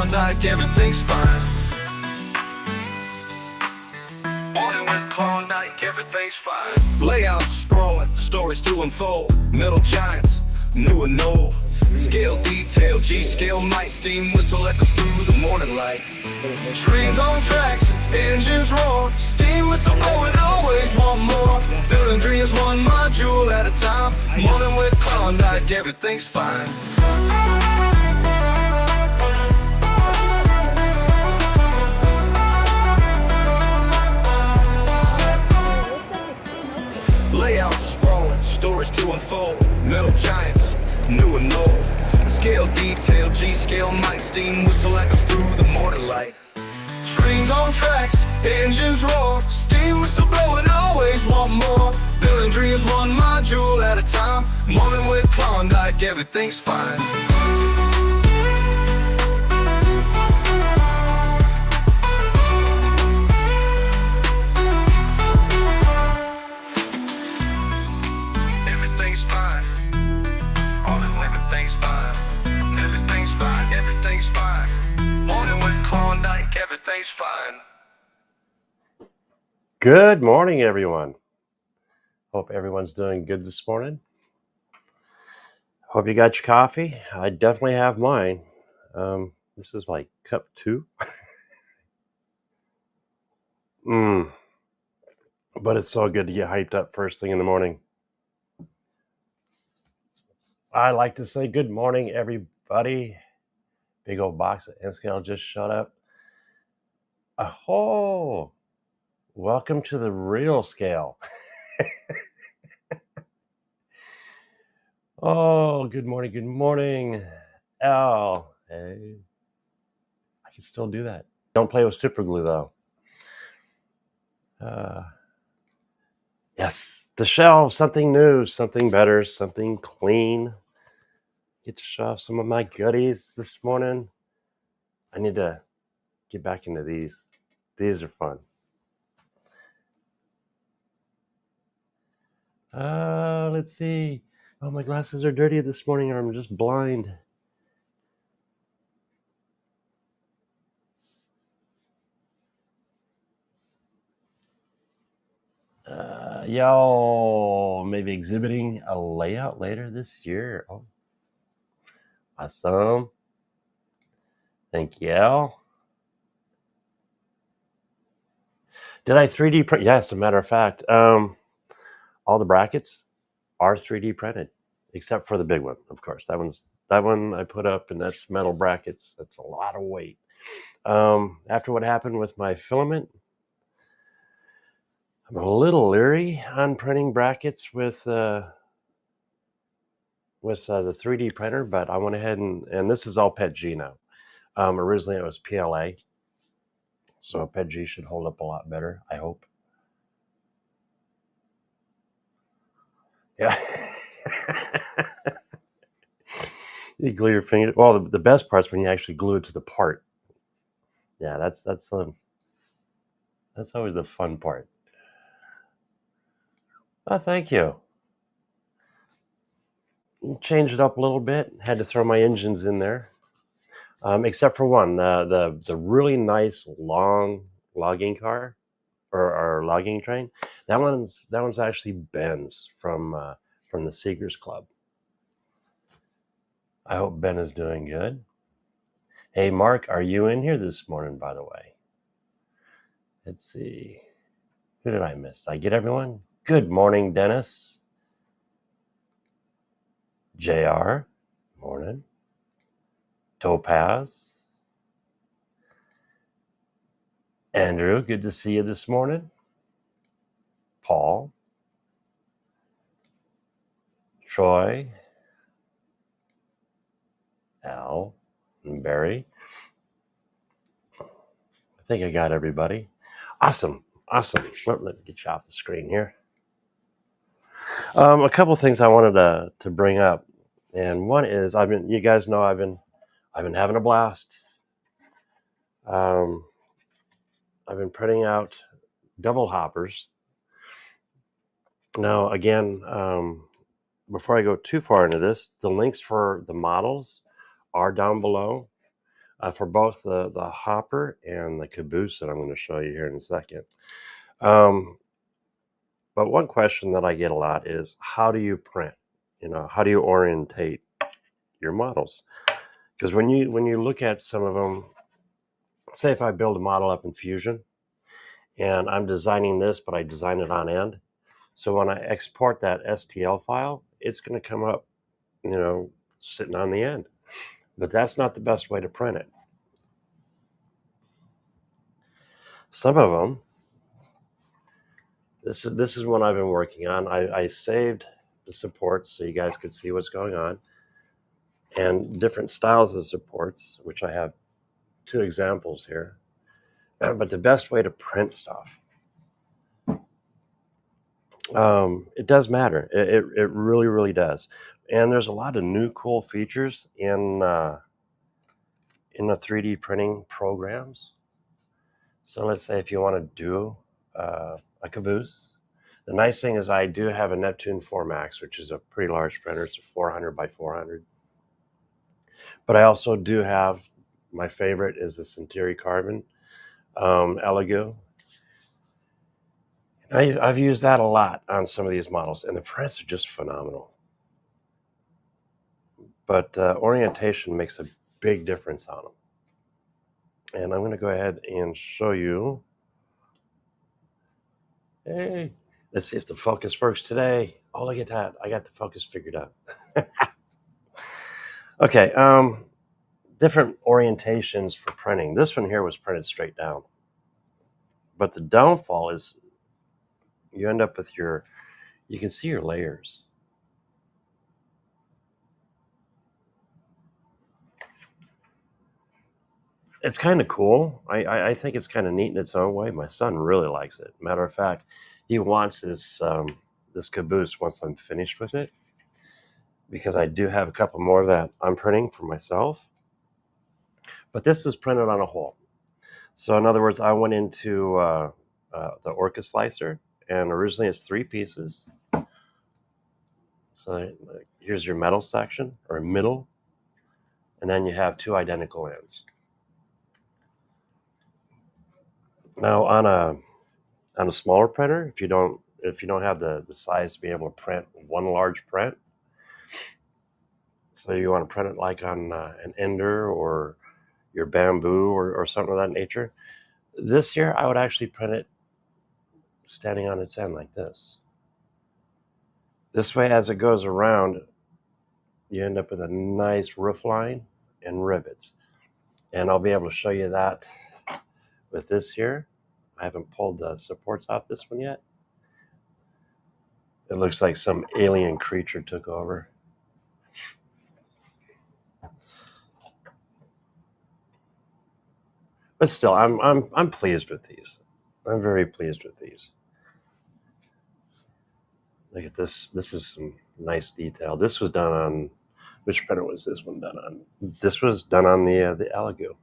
Klawndyke, everything's fine. Morning with Klawndyke, everything's fine. Layout sprawling, stories to unfold. Metal giants, new and old. Scale detail, G-scale night, steam whistle echoes through the morning light. Trains on tracks, engines roar, steam whistle blowing, always want more. Building dreams one module at a time. Morning with Klawndyke, everything's fine. Layout sprawling, stories to unfold. Metal giants, new and old. Scale detail, G-scale night, steam whistle echoes through the morning light. Trains on tracks, engines roar, steam whistle blowing, always want more. Building dreams one module at a time. Morning with Klawndyke, everything's fine. Everything's fine. Everything's fine. Everything's fine. Everything's fine. Morning with Klawndyke, everything's fine. Good morning, everyone. Hope everyone's doing good this morning. Hope you got your coffee. I definitely have mine. This is like cup 2. But it's so good to get hyped up first thing in the morning. I like to say good morning, everybody. Big old box of N-Scale just showed up. Oh, welcome to the real scale. Oh, good morning, Al. Hey, I can still do that. Don't play with super glue though. Yes, the shelves, something new, something better, something clean. Get to show off some of my goodies this morning. I need to get back into these. These are fun. Let's see. Oh, my glasses are dirty this morning, or I'm just blind. Y'all maybe exhibiting a layout later this year. Oh, awesome. Thank you, Al. Did I 3D print? Yes, as a matter of fact. All the brackets are 3D printed, except for the big one, of course. That one I put up, and that's metal brackets. That's a lot of weight. After what happened with my filament, I'm a little leery on printing brackets with the 3D printer, but I went ahead and this is all PETG now. Originally it was PLA, so PETG should hold up a lot better, I hope. Yeah. You glue your finger. Well, the best part's when you actually glue it to the part. Yeah, that's always the fun part. Oh, thank you. Changed it up a little bit. Had to throw my engines in there, except for one, the really nice long logging car or logging train. That one's actually Ben's from the Seekers Club. I hope Ben is doing good. Hey, Mark, are you in here this morning, by the way? Let's see. Who did I miss? Did I get everyone? Good morning, Dennis. JR, morning. Topaz. Andrew, good to see you this morning. Paul. Troy. Al. And Barry. I think I got everybody. Awesome. Let me get you off the screen here. A couple things I wanted to bring up, and one is you guys know I've been having a blast. I've been printing out double hoppers. Now, again, before I go too far into this, the links for the models are down below. for both the hopper and the caboose that I'm going to show you here in a second. But one question that I get a lot is, how do you print? How do you orientate your models? Because when you look at some of them, say if I build a model up in Fusion and I'm designing this, but I design it on end. So when I export that STL file, it's going to come up, sitting on the end. But that's not the best way to print it. Some of them, this is what I've been working on. I saved the supports so you guys could see what's going on, and different styles of supports, which I have 2 examples here. But the best way to print stuff, it does matter. It really, really does. And there's a lot of new cool features in the 3D printing programs. So let's say if you want to do a caboose, the nice thing is I do have a Neptune 4 Max, which is a pretty large printer. It's a 400 by 400. But I also do have, my favorite is the Centauri Carbon Elegoo. I've used that a lot on some of these models, and the prints are just phenomenal. But orientation makes a big difference on them. And I'm going to go ahead and show you. Hey, let's see if the focus works today. Oh, look at that. I got the focus figured out. Okay, different orientations for printing. This one here was printed straight down. But the downfall is you end up with you can see your layers. It's kind of cool. I think it's kind of neat in its own way. My son really likes it. Matter of fact, he wants this caboose once I'm finished with it, because I do have a couple more that I'm printing for myself. But this is printed on a hole. So in other words, I went into the Orca slicer, and originally it's 3 pieces. So here's your metal section, or middle, and then you have 2 identical ends. Now on a smaller printer, if you don't have the size to be able to print one large print, so you want to print it like on an Ender or your Bamboo or something of that nature, this here I would actually print it standing on its end like this. This way, as it goes around, you end up with a nice roof line and rivets. And I'll be able to show you that with this here. I haven't pulled the supports off this one yet. It looks like some alien creature took over. But still, I'm pleased with these. I'm very pleased with these. Look at this. This is some nice detail. This was done on, which printer was this one done on? This was done on the Elegoo.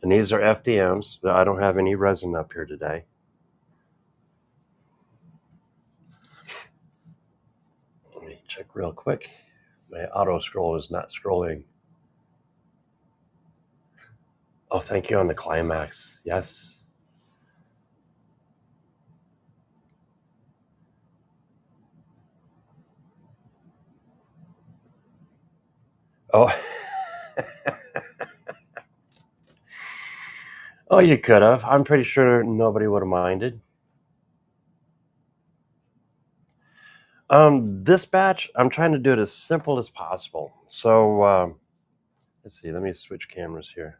And these are FDMs. I don't have any resin up here today. Let me check real quick. My auto scroll is not scrolling. Oh, thank you on the climax. Yes. Oh. Oh, you could have. I'm pretty sure nobody would have minded. This batch, I'm trying to do it as simple as possible. So let's see. Let me switch cameras here.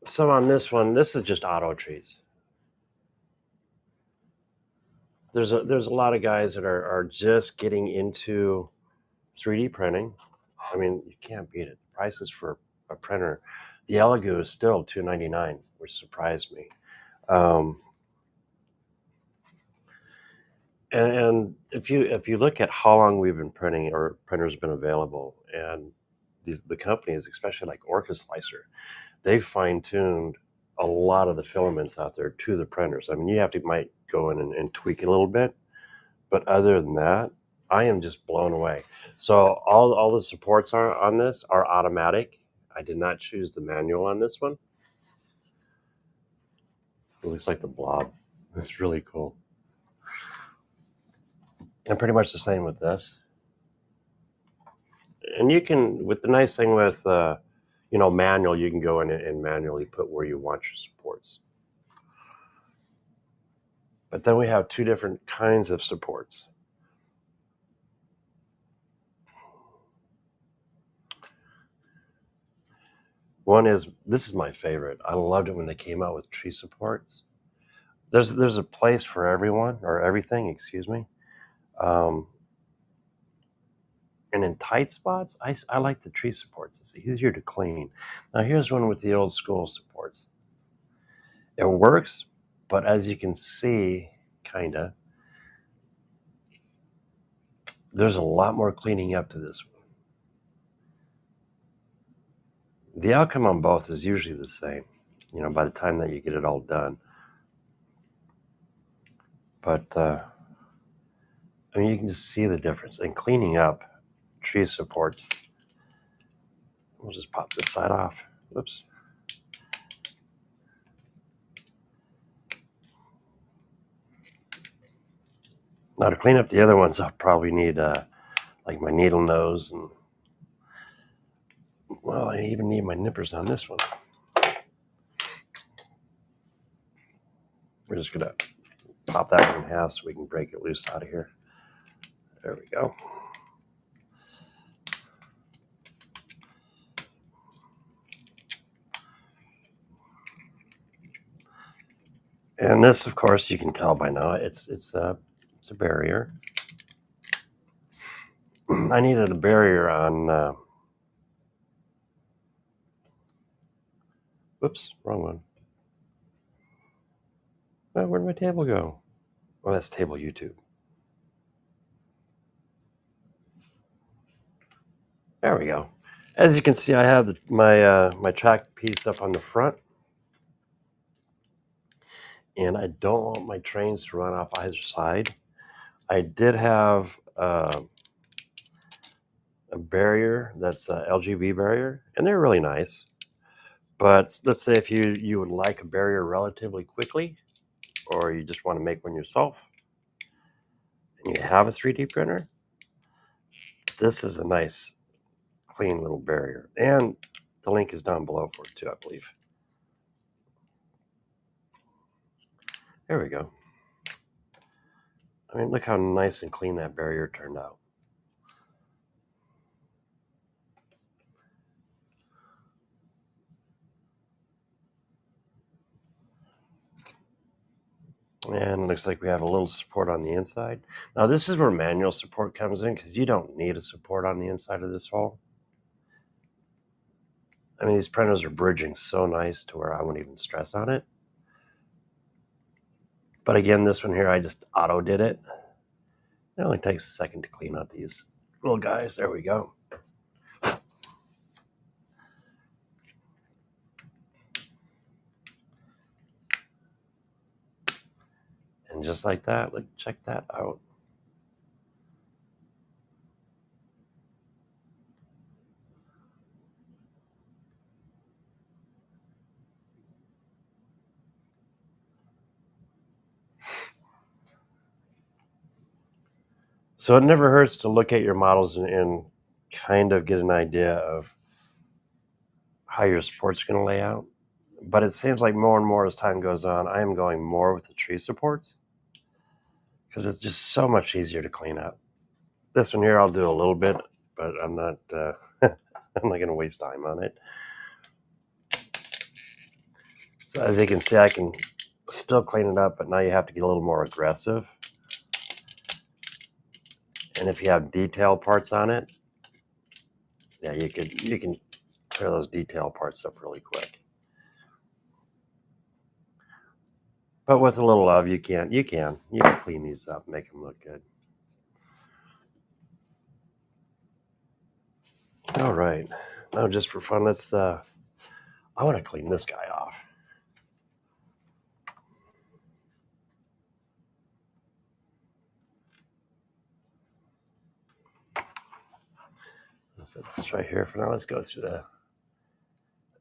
So on this one, this is just auto trees. There's a lot of guys that are just getting into 3D printing. I mean, you can't beat it. The prices for a printer, the Elegoo is still $299, which surprised me. And if you look at how long we've been printing, or printers have been available, and the companies, especially like Orca Slicer, they've fine-tuned a lot of the filaments out there to the printers. I mean, you might go in and tweak it a little bit, but other than that, I am just blown away. So all the supports are on this are automatic. I did not choose the manual on this one. It looks like the Blob. It's really cool. And pretty much the same with this. And you can, with the nice thing with, manual, you can go in and manually put where you want your supports. But then we have two different kinds of supports. One is, this is my favorite. I loved it when they came out with tree supports. There's a place for everyone, or everything, excuse me. And in tight spots, I like the tree supports. It's easier to clean. Now here's one with the old school supports. It works, but as you can see, kinda, there's a lot more cleaning up to this one. The outcome on both is usually the same, by the time that you get it all done. But, you can just see the difference. And cleaning up tree supports, we'll just pop this side off. Whoops. Now to clean up the other ones, I'll probably need like my needle nose, and well, I even need my nippers on this one. We're just gonna pop that one in half so we can break it loose out of here. There we go. And this, of course, you can tell by now, it's a barrier. I needed a barrier on. Whoops, wrong one. Oh, where'd my table go? Oh, that's table YouTube. There we go. As you can see, I have my track piece up on the front, and I don't want my trains to run off either side. I did have a barrier that's a LGB barrier, and they're really nice. But let's say if you would like a barrier relatively quickly, or you just want to make one yourself, and you have a 3D printer, this is a nice, clean little barrier. And the link is down below for it too, I believe. There we go. I mean, look how nice and clean that barrier turned out. And it looks like we have a little support on the inside. Now this is where manual support comes in, because you don't need a support on the inside of this hole. I mean, these printers are bridging so nice to where I wouldn't even stress on it. But again, this one here, I just auto did it. It only takes a second to clean out these little guys. There we go. And just like that, look, check that out. So it never hurts to look at your models and kind of get an idea of how your support's going to lay out. But it seems like more and more as time goes on, I am going more with the tree supports, because it's just so much easier to clean up. This one here, I'll do a little bit, but I'm not I'm not going to waste time on it. So as you can see, I can still clean it up, but now you have to get a little more aggressive. And if you have detail parts on it, yeah, you can tear those detail parts up really quick. But with a little love, you can clean these up, make them look good. All right, now just for fun, let's I want to clean this guy off. set this right here for now. Let's go through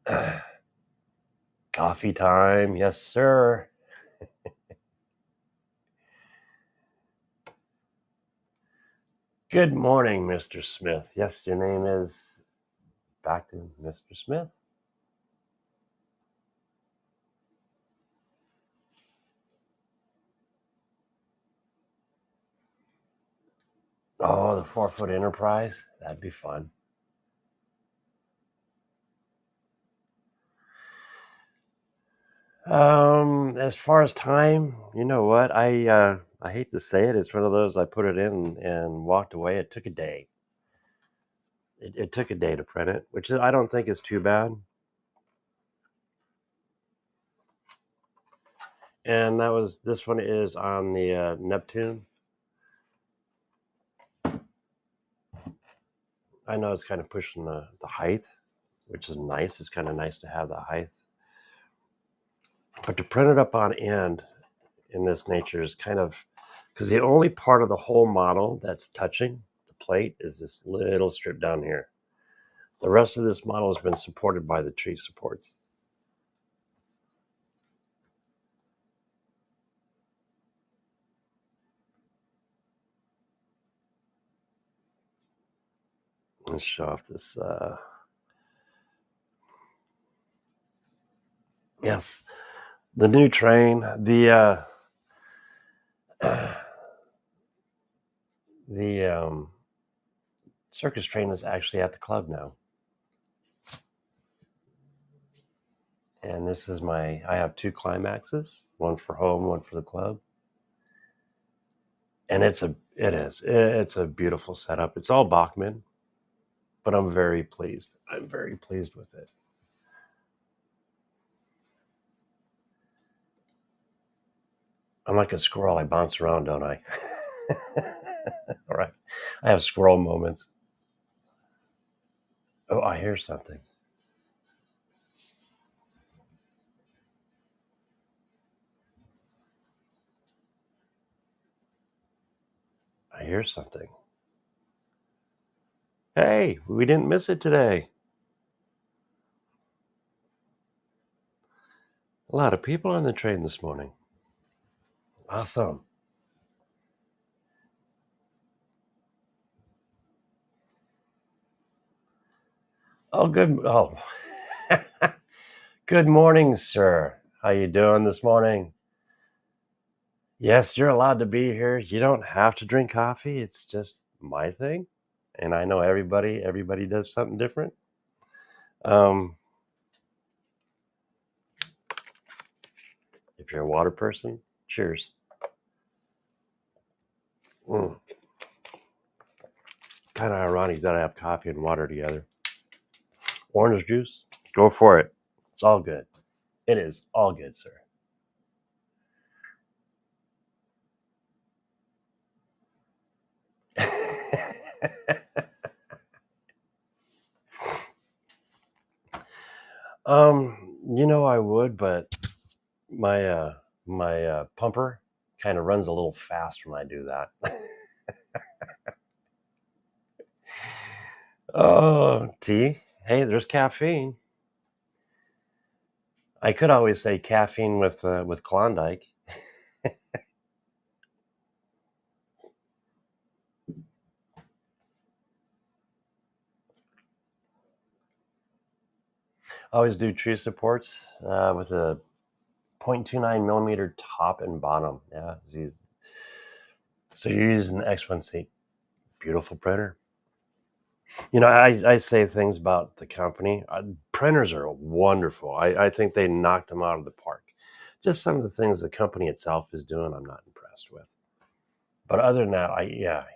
the coffee time. Yes, sir. Good morning, Mr. Smith. Yes, your name is back to Mr. Smith. Oh, the 4-foot Enterprise. That'd be fun. As far as time, you know what? I hate to say it. It's one of those I put it in and walked away. It took a day. It took a day to print it, which I don't think is too bad. And this one is on the Neptune. I know it's kind of pushing the height, which is nice. It's kind of nice to have the height. But to print it up on end in this nature is kind of, because the only part of the whole model that's touching the plate is this little strip down here. The rest of this model has been supported by the tree supports. Let's show off this. Yes, the new train. The circus train is actually at the club now. And this is I have 2 climaxes, one for home, one for the club. And it's a beautiful setup. It's all Bachman, but I'm very pleased. I'm very pleased with it. I'm like a squirrel. I bounce around, don't I? All right. I have squirrel moments. Oh, I hear something. I hear something. Hey, we didn't miss it today. A lot of people on the train this morning. Awesome. Oh, good. Oh, good morning, sir. How you doing this morning? Yes, you're allowed to be here. You don't have to drink coffee. It's just my thing, and I know everybody does something different. If you're a water person, cheers. Kind of ironic that I have coffee and water together. Orange juice, go for it. It's all good. It is all good, sir. I would, but my pumper kind of runs a little fast when I do that. Oh, tea. Hey, there's caffeine. I could always say caffeine with Klondike. I always do tree supports with a 0.29 millimeter top and bottom. Yeah, so you're using the X1C. Beautiful printer. I say things about the company. Printers are wonderful. I think they knocked them out of the park. Just some of the things the company itself is doing, I'm not impressed with. But other than that,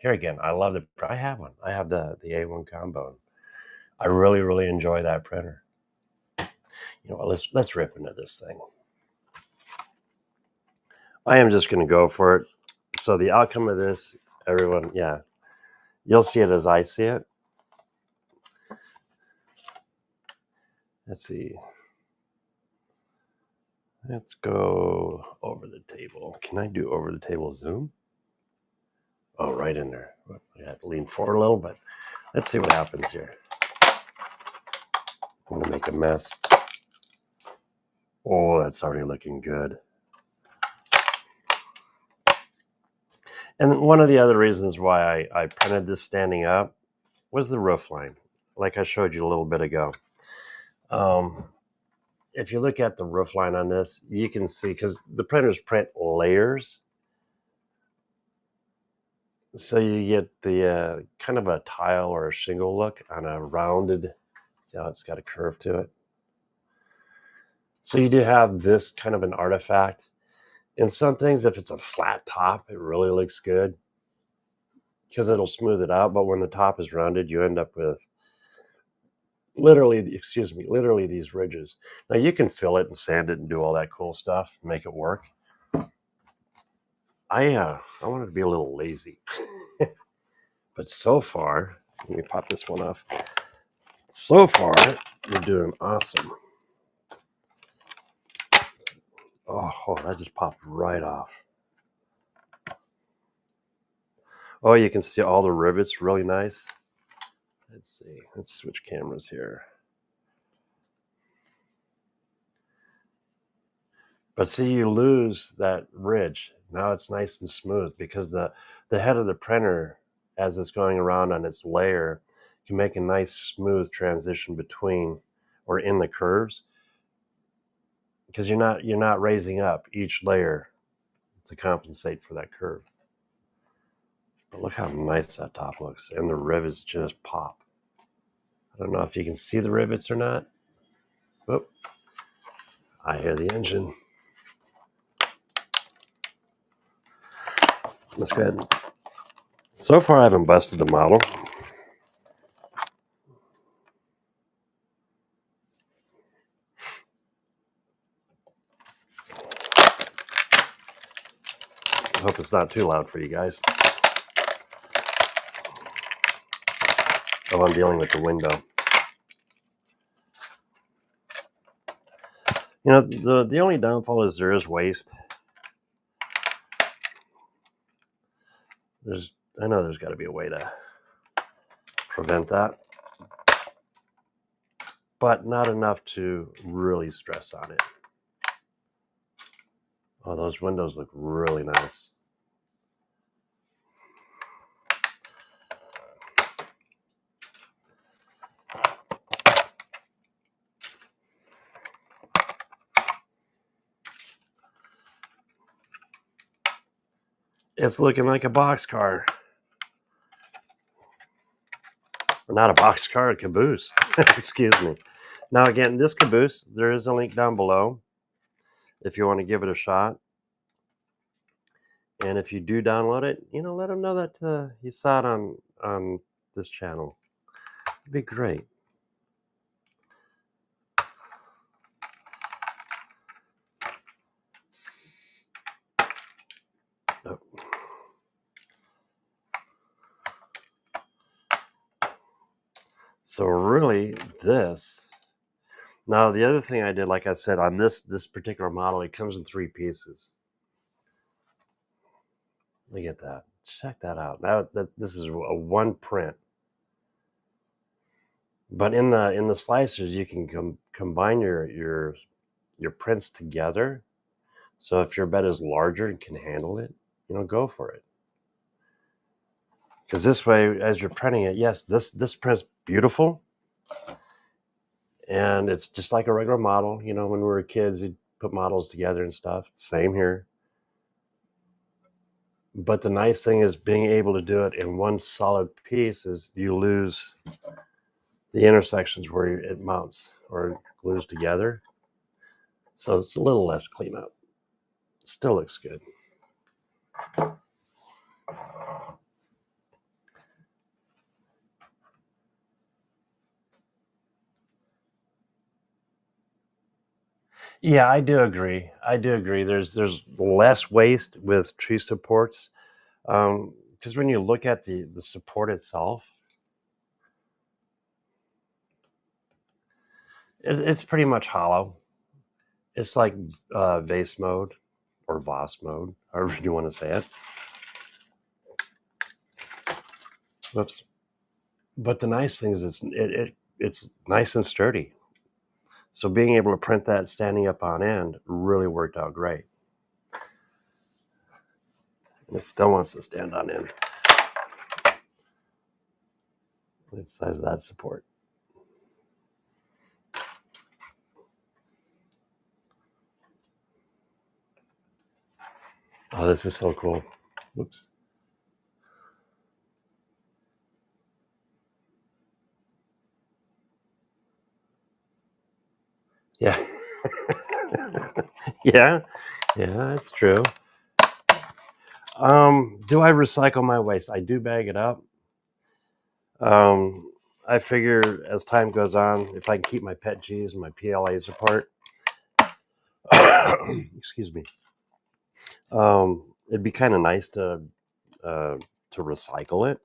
here again, I love I have one. I have the A1 combo. I really, really enjoy that printer. Let's rip into this thing. I am just going to go for it. So the outcome of this, everyone, you'll see it as I see it. Let's see. Let's go over the table. Can I do over the table zoom? Oh, right in there. I have to lean forward a little, but Let's see what happens here. I'm gonna make a mess. Oh, that's already looking good. And one of the other reasons why I printed this standing up was the roof line, like I showed you a little bit ago. If you look at the roof line on this, you can see, because the printers print layers, so you get the kind of a tile or a shingle look on a rounded, see how it's got a curve to it? So you do have this kind of an artifact. In some things, if it's a flat top, it really looks good because it'll smooth it out. But when the top is rounded, you end up with literally these ridges. Now you can fill it and sand it and do all that cool stuff, make it work. I wanted to be a little lazy, but so far, let me pop this one off. So far, you're doing awesome. Oh, that just popped right off. Oh, you can see all the rivets really nice. Let's see. Let's switch cameras here. But see, you lose that ridge. Now it's nice and smooth because the head of the printer, as it's going around on its layer, can make a nice smooth transition between or in the curves, because you're not raising up each layer to compensate for that curve. But look how nice that top looks, and the rivets just pop. I don't know if you can see the rivets or not. Oh, I hear the engine. Let's go ahead. So far, I haven't busted the model. I hope it's not too loud for you guys. Oh, I'm dealing with the window. You know, the only downfall is there is waste. I know there's got to be a way to prevent that, but not enough to really stress on it. Oh, those windows look really nice. It's looking like a boxcar. Or not a boxcar, a caboose. Excuse me. Now again, this caboose, there is a link down below if you want to give it a shot. And if you do download it, let them know that you saw it on this channel. It'd be great. Oh. So really, this. Now the other thing I did, like I said, on this particular model, it comes in 3 pieces. Look at that. Check that out. Now this is a one print. But in the slicers, you can combine your prints together. So if your bed is larger and can handle it, go for it. Because this way, as you're printing it, yes, this print's beautiful, and it's just like a regular model. When we were kids, you'd put models together and stuff. Same here. But the nice thing is being able to do it in one solid piece is you lose the intersections where it mounts or glues together. So it's a little less cleanup. Still looks good. Yeah, I do agree. There's less waste with tree supports, because when you look at the support itself, it's pretty much hollow. It's like vase mode or Voss mode, however you want to say it. Whoops. But the nice thing is it's nice and sturdy. So being able to print that standing up on end really worked out great. And it still wants to stand on end. It says that support. Oh, this is so cool. Whoops. Yeah. yeah. Yeah, that's true. Do I recycle my waste? I do bag it up. I figure as time goes on, if I can keep my pet G's and my PLAs apart, excuse me, it'd be kind of nice to recycle it.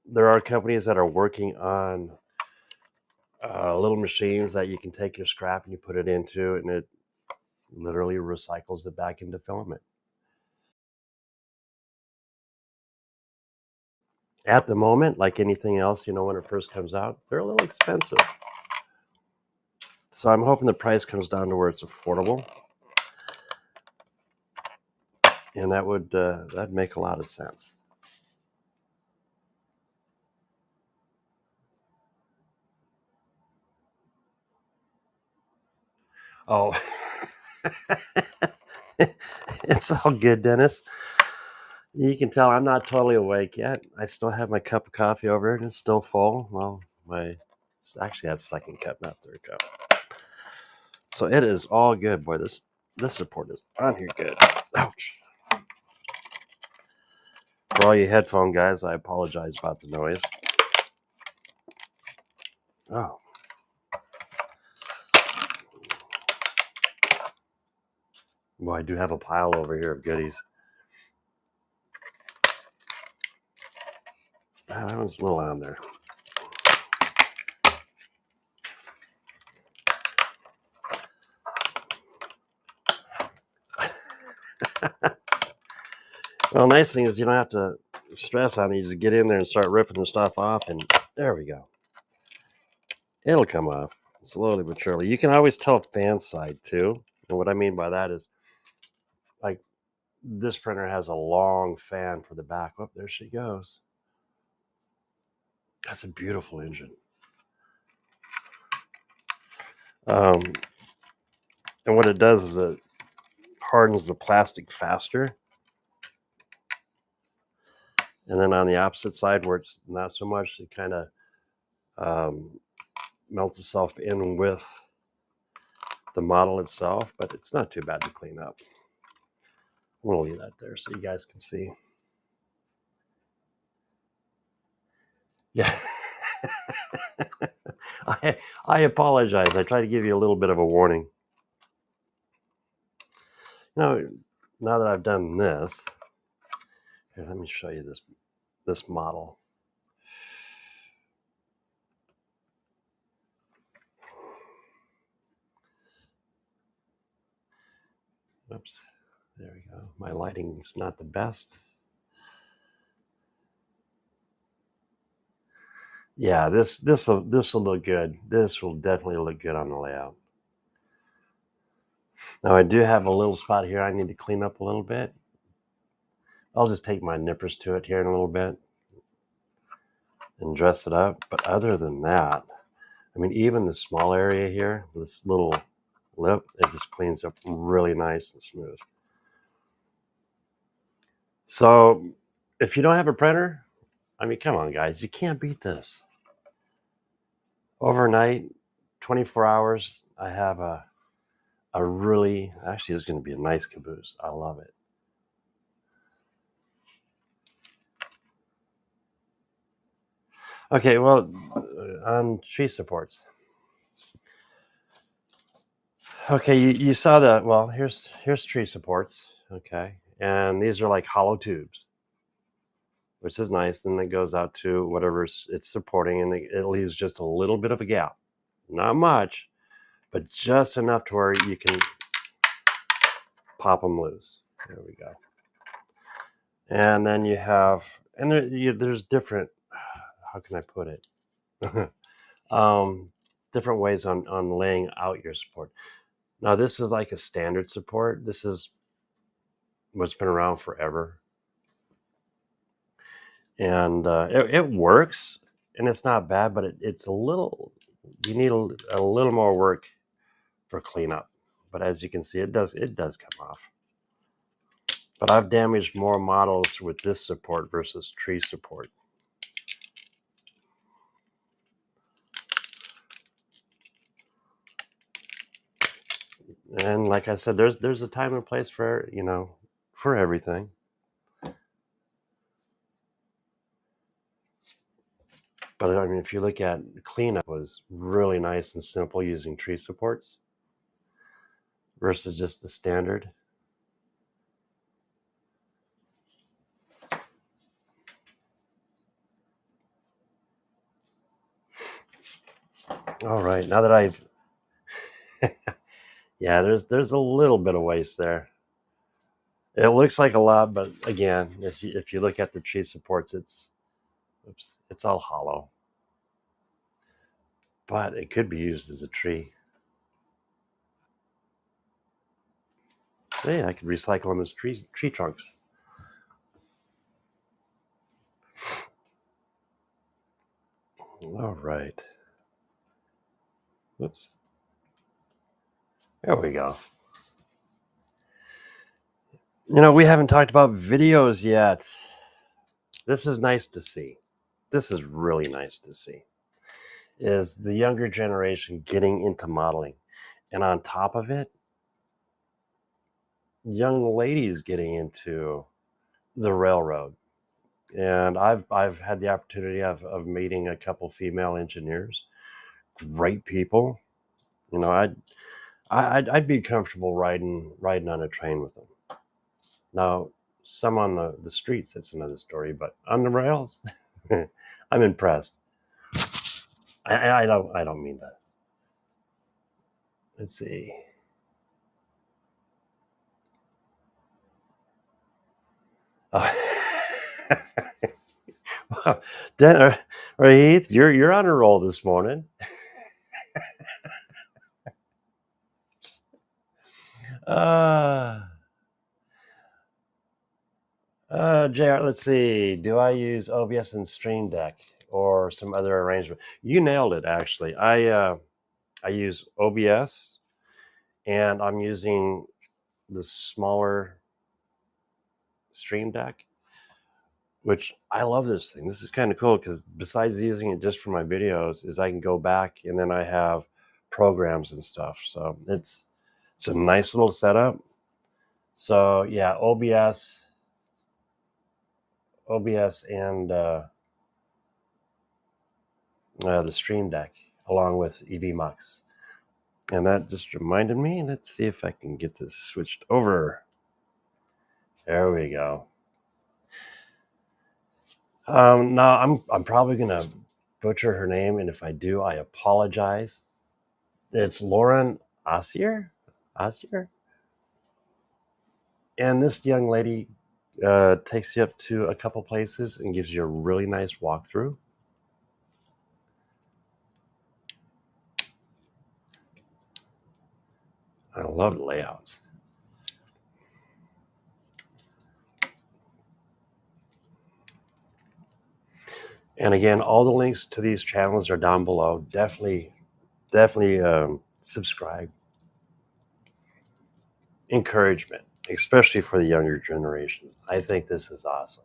There are companies that are working on little machines that you can take your scrap and you put it into, and it literally recycles it back into filament. At the moment, like anything else, when it first comes out, they're a little expensive. So I'm hoping the price comes down to where it's affordable, and that'd make a lot of sense. Oh, it's all good, Dennis. You can tell I'm not totally awake yet. I still have my cup of coffee over here, and it's still full. Well, actually that's second cup, not third cup. So it is all good, boy. This support is on here good. Ouch. For all you headphone guys, I apologize about the noise. Oh. Well, I do have a pile over here of goodies. That one's a little on there. Well, the nice thing is you don't have to stress on it. You just get in there and start ripping the stuff off, and there we go. It'll come off slowly but surely. You can always tell fan side too. And what I mean by that is, like, this printer has a long fan for the back. Oh, there she goes. That's a beautiful engine. And what it does is it hardens the plastic faster. And then on the opposite side, where it's not so much, it kind of melts itself in with the model itself, but it's not too bad to clean up. I'm going to leave that there so you guys can see. Yeah. I apologize. I try to give you a little bit of a warning. Now that I've done this, here, let me show you this model. Oops, there we go. My lighting's not the best. Yeah, this will look good. This will definitely look good on the layout. Now I do have a little spot here I need to clean up a little bit. I'll just take my nippers to it here in a little bit and dress it up. But other than that, I mean, even the small area here, this little lip, it just cleans up really nice and smooth. So if you don't have a printer, I mean, come on, guys, you can't beat this. Overnight, 24 hours, I have a really, actually, this is going to be a nice caboose. I love it. Okay, well, on tree supports. Okay, you saw that. Well, here's tree supports. Okay, and these are like hollow tubes, which is nice. Then it goes out to whatever it's supporting, and it leaves just a little bit of a gap. Not much, but just enough to where you can pop them loose. There we go. And then you have And there's different, how can I put it? Different ways on laying out your support. Now, this is like a standard support. This is what's been around forever. And it works, and it's not bad, but it's a little, you need a little more work for cleanup. But as you can see, it does come off. But I've damaged more models with this support versus tree support. And like I said, there's a time and place for, for everything. But I mean, if you look at cleanup, was really nice and simple using tree supports versus just the standard. All right, now that I've, yeah, there's a little bit of waste there. It looks like a lot, but again, if you look at the tree supports, it's all hollow. But it could be used as a tree. Hey, I could recycle them as tree trunks. All right. Whoops. There we go. We haven't talked about videos yet. This is nice to see. This is really nice to see. Is the younger generation getting into modeling. And on top of it, young ladies getting into the railroad. And I've had the opportunity of meeting a couple female engineers. Great people. I'd be comfortable riding on a train with them. Now, some on the streets, that's another story, but on the rails, I'm impressed. I don't mean that. Let's see. Wow. Heath, you're on a roll this morning. JR, let's see. Do I use OBS and Stream Deck or some other arrangement? You nailed it, actually. I use OBS, and I'm using the smaller Stream Deck, which I love this thing. This is kind of cool because besides using it just for my videos, is I can go back and then I have programs and stuff. So it's a nice little setup. So yeah, OBS and the Stream Deck along with EVMux. And that just reminded me, let's see if I can get this switched over. There we go. Now I'm probably gonna butcher her name, and if I do, I apologize. It's Lauren Osier, and this young lady takes you up to a couple places and gives you a really nice walkthrough. I love the layouts. And again, all the links to these channels are down below. Definitely subscribe. Encouragement, especially for the younger generation. I think this is awesome.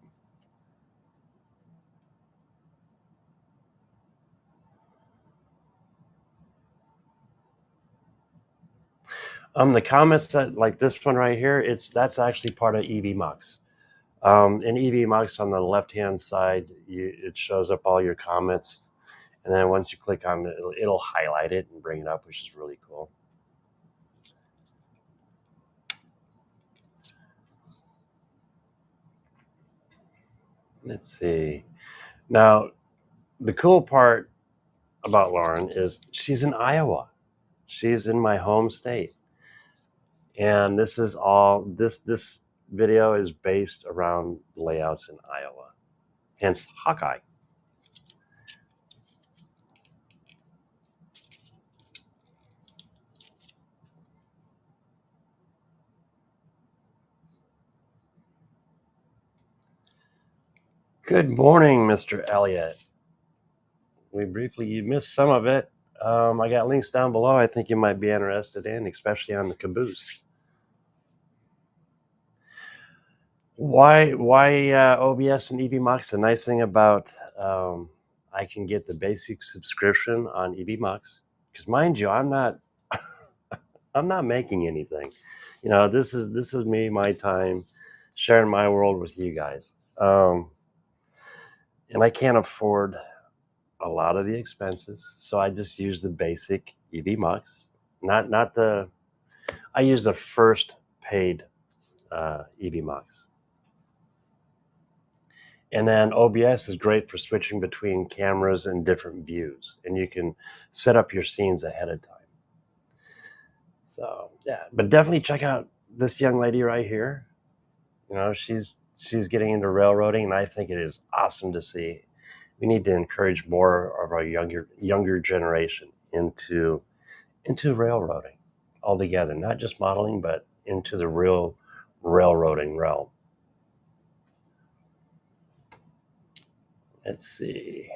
The comments that like this one right here, that's actually part of EVMux. In EVMux on the left-hand side, it shows up all your comments, and then once you click on it, it'll highlight it and bring it up, which is really cool. Let's see. Now, the cool part about Lauren is she's in Iowa. She's in my home state. And this video is based around layouts in Iowa. hence Hawkeye. Good morning, Mr. Elliott. You missed some of it. I got links down below I think you might be interested in, especially on the Caboose. Why OBS and EBMux? The nice thing about I can get the basic subscription on EBMux, because mind you, I'm not making anything. You know, this is me, my time, sharing my world with you guys. And I can't afford a lot of the expenses, so I just use the basic EBMux. I use the first paid EBMux. And then OBS is great for switching between cameras and different views, and you can set up your scenes ahead of time. So yeah, but definitely check out this young lady right here. You know, she's getting into railroading, and I think it is awesome to see. We need to encourage more of our younger generation into railroading altogether, not just modeling, but into the real railroading realm. Let's see.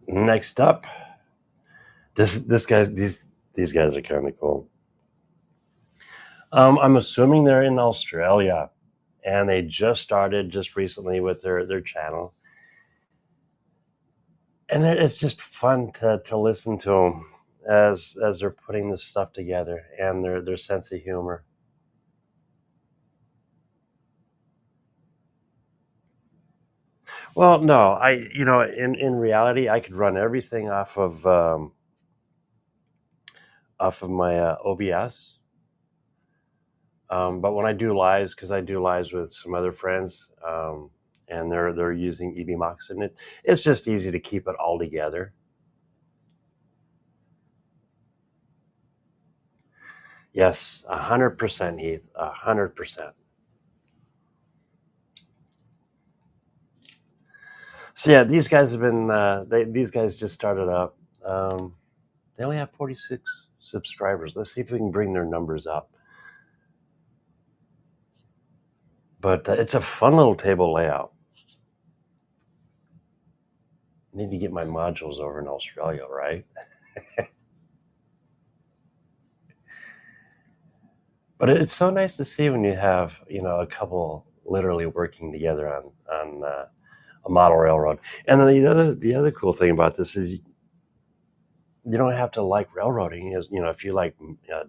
Next up, these guys are kind of cool. I'm assuming they're in Australia, and they just recently with their channel, and it's just fun to listen to them as they're putting this stuff together, and their sense of humor. Well, no, in reality, I could run everything off of my OBS. But when I do lives, because I do lives with some other friends, and they're using EBMux, and it's just easy to keep it all together. Yes, 100%, Heath, 100%. So yeah, these guys have been. These guys just started up. They only have 46 subscribers. Let's see if we can bring their numbers up. But it's a fun little table layout. I need to get my modules over in Australia, right? But it's so nice to see when you have, a couple literally working together on a model railroad. And then the other cool thing about this is you don't have to like railroading. If you like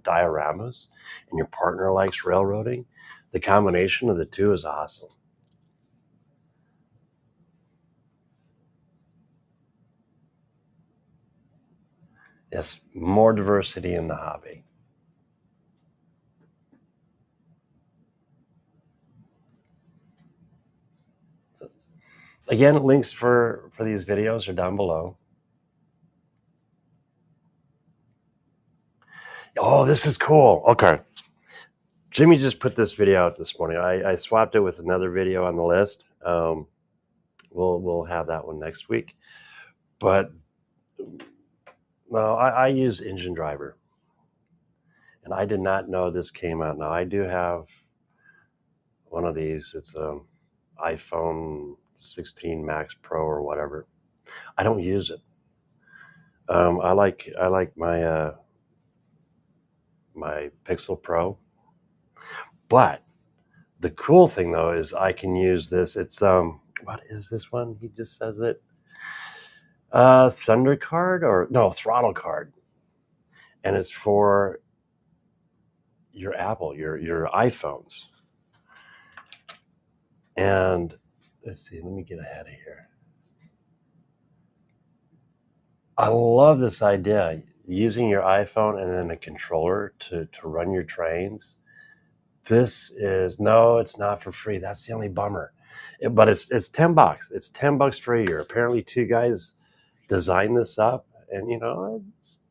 dioramas and your partner likes railroading, the combination of the two is awesome. Yes, more diversity in the hobby. So, again, links for these videos are down below. Oh, this is cool. Okay. Jimmy just put this video out this morning. I swapped it with another video on the list. We'll have that one next week. But well, I use Engine Driver, and I did not know this came out. Now I do have one of these. It's an iPhone 16 Max Pro or whatever. I don't use it. I like my my Pixel Pro, but the cool thing though is I can use this. It's what is this one? He just says it. Thunder card or no, throttle card, and it's for your Apple, your iPhones. And let's see, let me get ahead of here. I love this idea, using your iPhone and then a controller to run your trains. This is, no, it's not for free. That's the only bummer. But it's $10. It's $10 for a year. Apparently 2 guys designed this up, and it's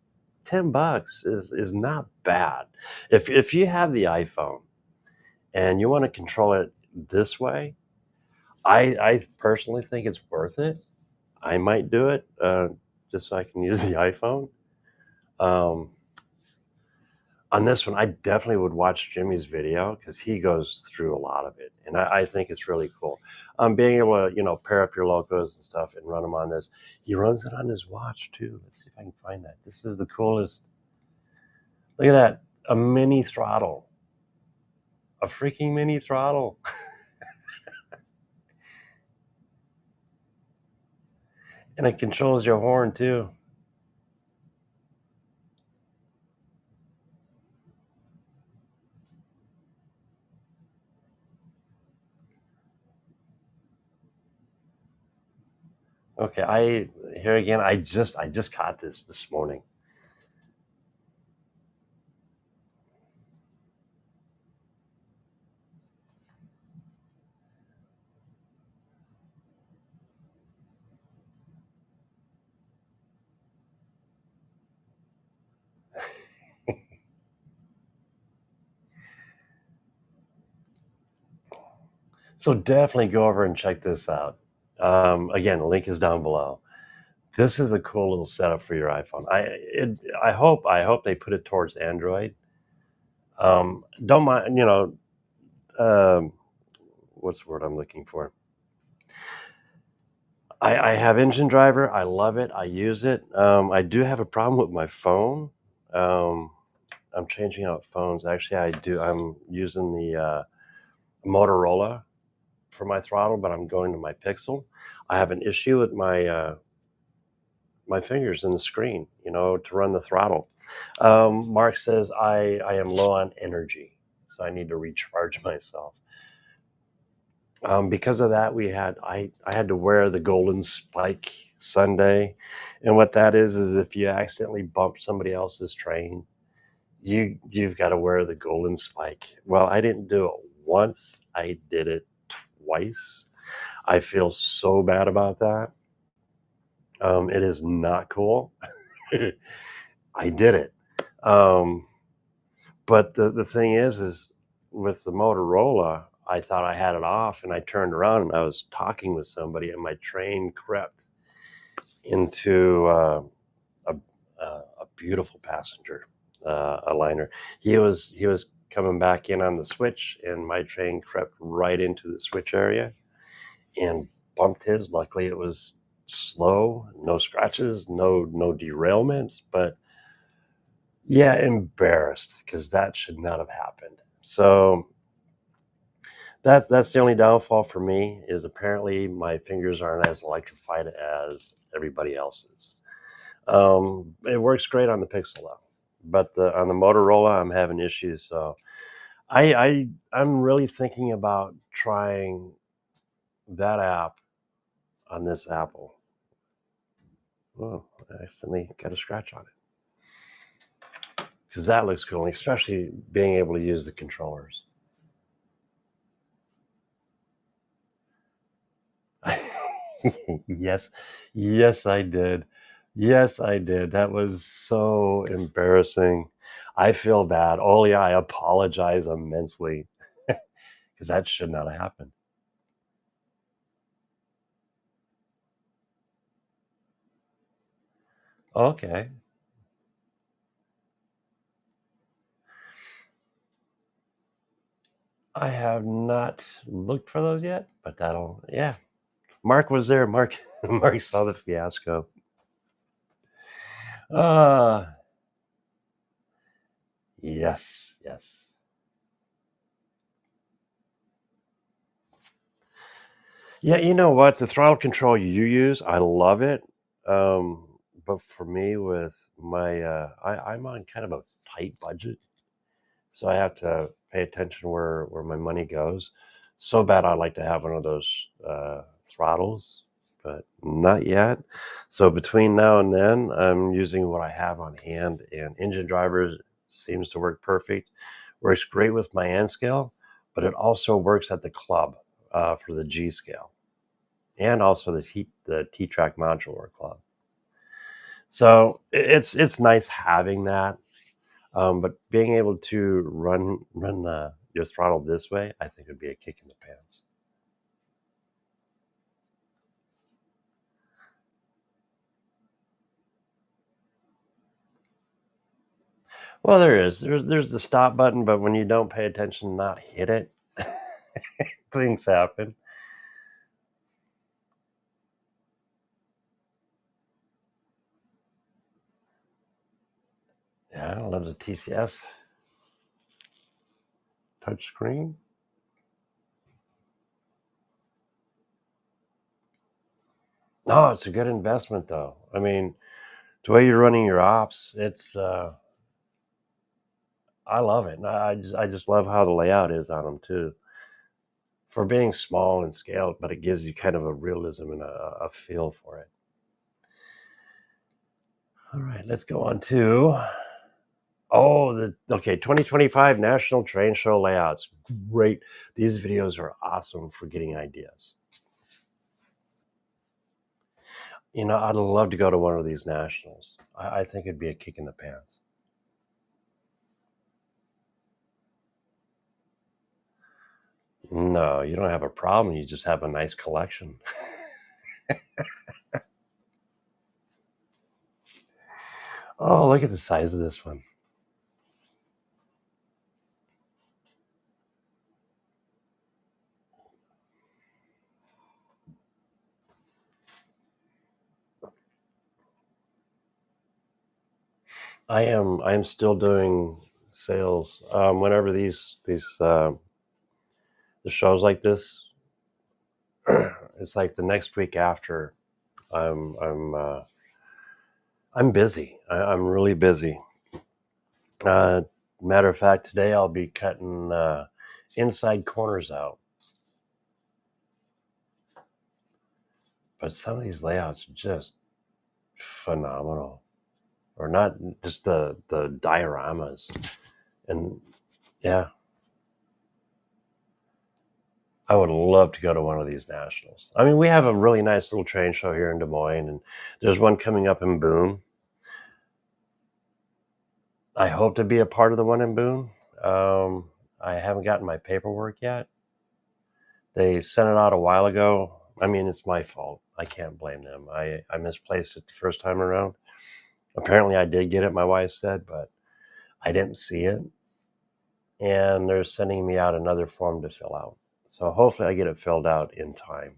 $10 is not bad. If you have the iPhone and you want to control it this way, I personally think it's worth it. I might do it just so I can use the iPhone. Um, on this one, I definitely would watch Jimmy's video because he goes through a lot of it, and I think it's really cool. Being able to pair up your locos and stuff and run them on this. He runs it on his watch too. Let's see if I can find that. This is the coolest. Look at that, a mini throttle, a freaking mini throttle. And it controls your horn too. Okay, here again. I just caught this morning. So definitely go over and check this out. Again, the link is down below. This is a cool little setup for your iPhone. I hope they put it towards Android. Don't mind, what's the word I'm looking for? I have Engine Driver. I love it. I use it. I do have a problem with my phone. I'm changing out phones. Actually, I do. I'm using the Motorola for my throttle, but I'm going to my Pixel. I have an issue with my fingers in the screen, to run the throttle. Mark says I am low on energy, so I need to recharge myself. Because of that, I had to wear the golden spike Sunday, and what that is if you accidentally bump somebody else's train, you've got to wear the golden spike. Well, I didn't do it once; I did it twice. I feel so bad about that. It is not cool. I did it. But the thing is with the Motorola, I thought I had it off, and I turned around and I was talking with somebody, and my train crept into a beautiful passenger, a liner. He was coming back in on the switch, and my train crept right into the switch area and bumped his. Luckily, it was slow, no scratches, no derailments, but yeah, embarrassed because that should not have happened. So that's the only downfall for me, is apparently my fingers aren't as electrified as everybody else's. It works great on the Pixel though, but on the Motorola I'm having issues. So I'm really thinking about trying that app on this Apple. Oh, I accidentally got a scratch on it, because that looks cool, especially being able to use the controllers. Yes, yes, I did. Yes, I did. That was so embarrassing. I feel bad. Oh, yeah, I apologize immensely because that should not have happened. Okay. I have not looked for those yet, but yeah. Mark was there. Mark, Mark saw the fiasco. Uh, yes, yes. Yeah, you know what? The throttle control you use, I love it. Um, but for me, with I'm on kind of a tight budget, so I have to pay attention where my money goes. So bad, I'd like to have one of those throttles, but not yet. So between now and then, I'm using what I have on hand, and Engine Driver seems to work perfect. Works great with my N scale, but it also works at the club for the G scale, and also the T-Trak modular club. So it's nice having that, but being able to run your throttle this way, I think would be a kick in the pants. Well, there's the stop button, but when you don't pay attention, not hit it, things happen. Yeah, I love the TCS touchscreen. No, it's a good investment though. I mean, the way you're running your ops, it's I love it. And I just love how the layout is on them too. For being small and scaled, but it gives you kind of a realism and a feel for it. All right, let's go on to okay, 2025 National Train Show layouts. Great. These videos are awesome for getting ideas. You know, I'd love to go to one of these nationals. I think it'd be a kick in the pants. No, you don't have a problem. You just have a nice collection. Oh, look at the size of this one. I'm still doing sales. Whenever these the shows like this, it's like the next week after. I'm busy. I'm really busy. Matter of fact, today I'll be cutting inside corners out. But some of these layouts are just phenomenal. Or not just the dioramas. And yeah, I would love to go to one of these nationals. I mean, we have a really nice little train show here in Des Moines, and there's one coming up in Boone. I hope to be a part of the one in Boone. I haven't gotten my paperwork yet. They sent it out a while ago. I mean, it's my fault. I can't blame them. I misplaced it the first time around. Apparently, I did get it, my wife said, but I didn't see it. And they're sending me out another form to fill out. So hopefully I get it filled out in time.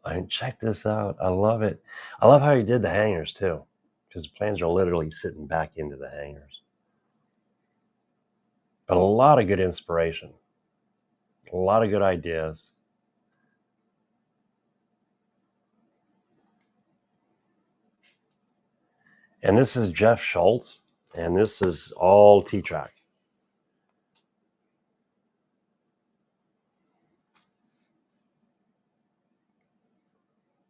I mean, check this out. I love it. I love how you did the hangers too, because the planes are literally sitting back into the hangers. But a lot of good inspiration, a lot of good ideas. And this is Jeff Schultz, and this is all T-Trak.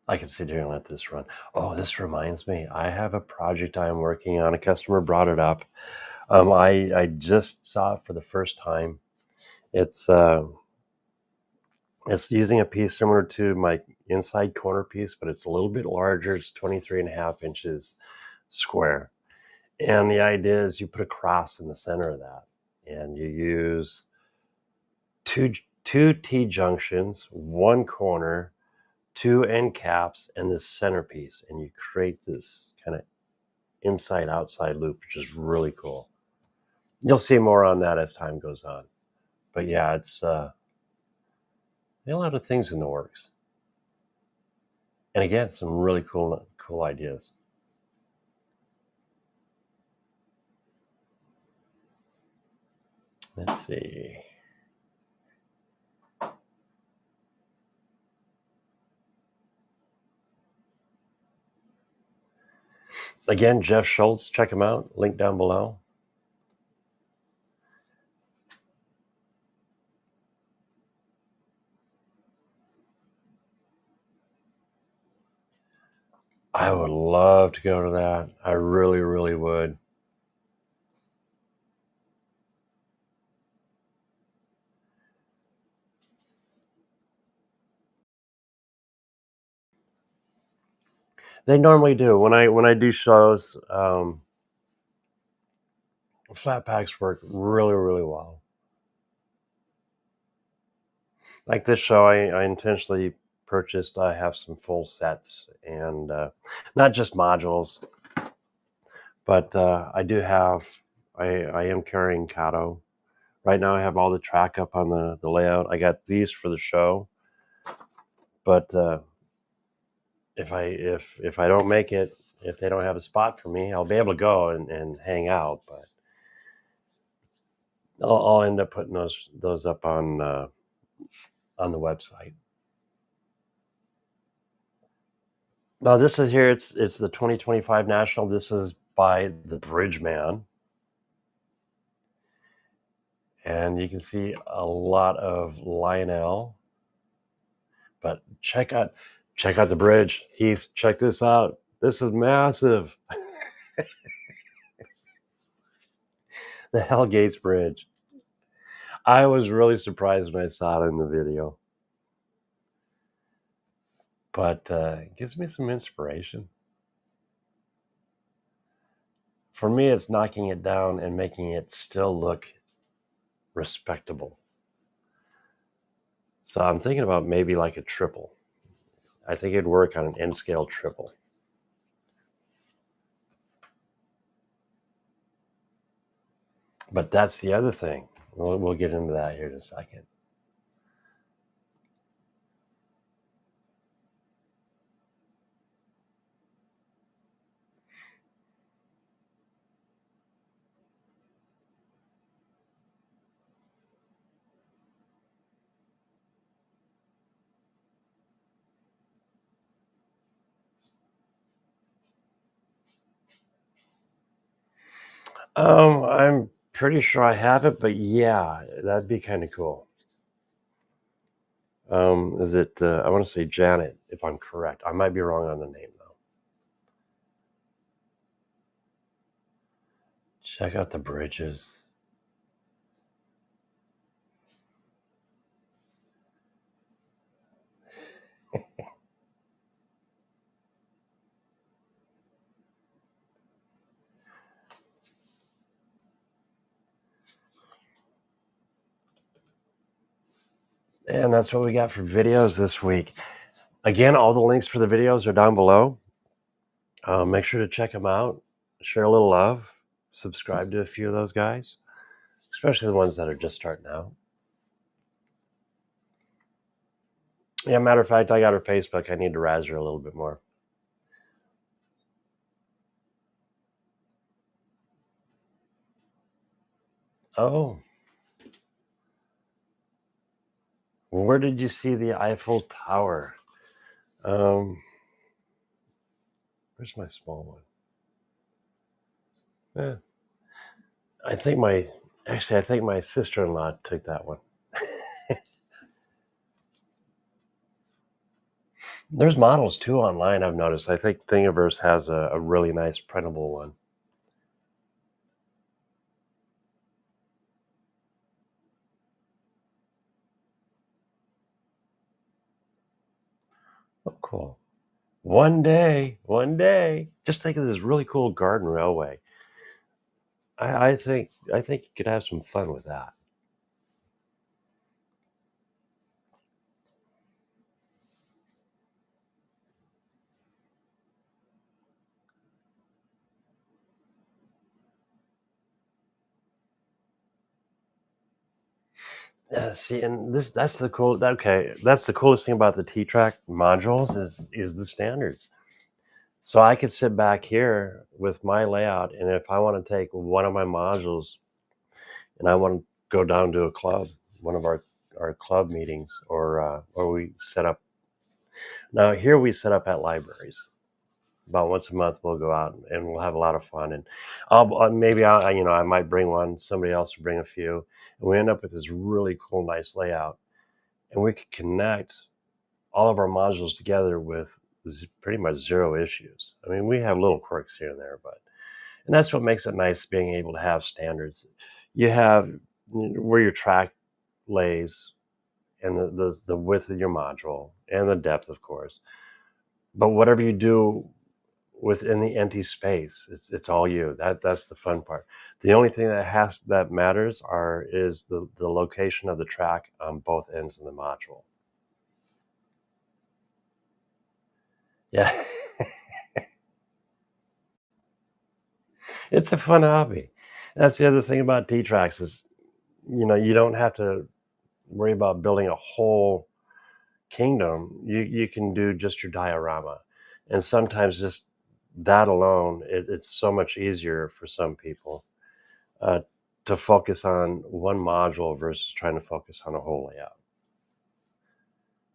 I can sit here and let this run. Oh, this reminds me. I have a project I'm working on. A customer brought it up. I just saw it for the first time. It's using a piece similar to my inside corner piece, but it's a little bit larger. It's 23.5 inches square. And the idea is you put a cross in the center of that, and you use two T-junctions, one corner, two end caps, and this centerpiece, and you create this kind of inside-outside loop, which is really cool. You'll see more on that as time goes on. But yeah, it's a lot of things in the works. And again, some really cool ideas. Let's see. Again, Jeff Schultz, check him out. Link down below. I would love to go to that. I really, really would. They normally do. When I do shows, flat packs work really, really well. Like this show, I intentionally purchased. I have some full sets, and not just modules, But I do have, I am carrying Kato. Right now I have all the track up on the layout. I got these for the show. But if I don't make it, if they don't have a spot for me, I'll be able to go and hang out. But I'll end up putting those up on the website. Now this is here. It's the 2025 National. This is by the Bridgeman, and you can see a lot of Lionel. But check out the bridge, Heath. Check this out. This is massive. The Hellgates Bridge. I was really surprised when I saw it in the video. But it gives me some inspiration. For me, it's knocking it down and making it still look respectable. So I'm thinking about maybe like a triple. I think it'd work on an N-scale triple. But that's the other thing. We'll get into that here in a second. I'm pretty sure I have it, but yeah, that'd be kind of cool. Is it? I want to say Janet, if I'm correct. I might be wrong on the name though. Check out the bridges. And that's what we got for videos this week. Again, all the links for the videos are down below. Make sure to check them out. Share a little love. Subscribe to a few of those guys, especially the ones that are just starting out. Yeah, matter of fact, I got her Facebook. I need to razz her a little bit more. Oh. Where did you see the Eiffel Tower? Where's my small one? I think my sister-in-law took that one. There's models too online, I've noticed. I think Thingiverse has a really nice printable one. Oh, cool. One day. Just think of this really cool garden railway. I think you could have some fun with that. See, and that's the coolest thing about the T-Trak modules is the standards. So I could sit back here with my layout, and if I want to take one of my modules and I want to go down to a club, one of our club meetings, or we set up. Now here we set up at libraries. About once a month we'll go out and we'll have a lot of fun, and I might bring one, somebody else will bring a few, and we end up with this really cool, nice layout, and we could connect all of our modules together with pretty much zero issues. I mean, we have little quirks here and there, and that's what makes it nice, being able to have standards. You have where your track lays, and the width of your module, and the depth, of course. But whatever you do within the empty space, it's all you. That's the fun part. The only thing that matters is the location of the track on both ends of the module. Yeah. It's a fun hobby. That's the other thing about T-Traks is, you don't have to worry about building a whole kingdom. You can do just your diorama, and sometimes just that alone, it's so much easier for some people uh, to focus on one module versus trying to focus on a whole layout.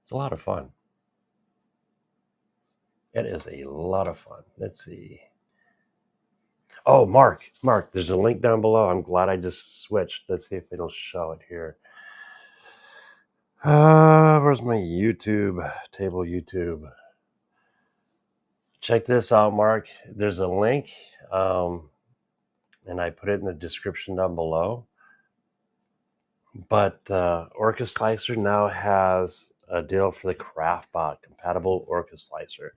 It's a lot of fun. It is a lot of fun. Let's see. Oh, Mark, there's a link down below. I'm glad I just switched. Let's see if it'll show it here. Where's my YouTube? Table YouTube. Check this out, Mark. There's a link, and I put it in the description down below. But Orca Slicer now has a deal for the CraftBot compatible Orca Slicer.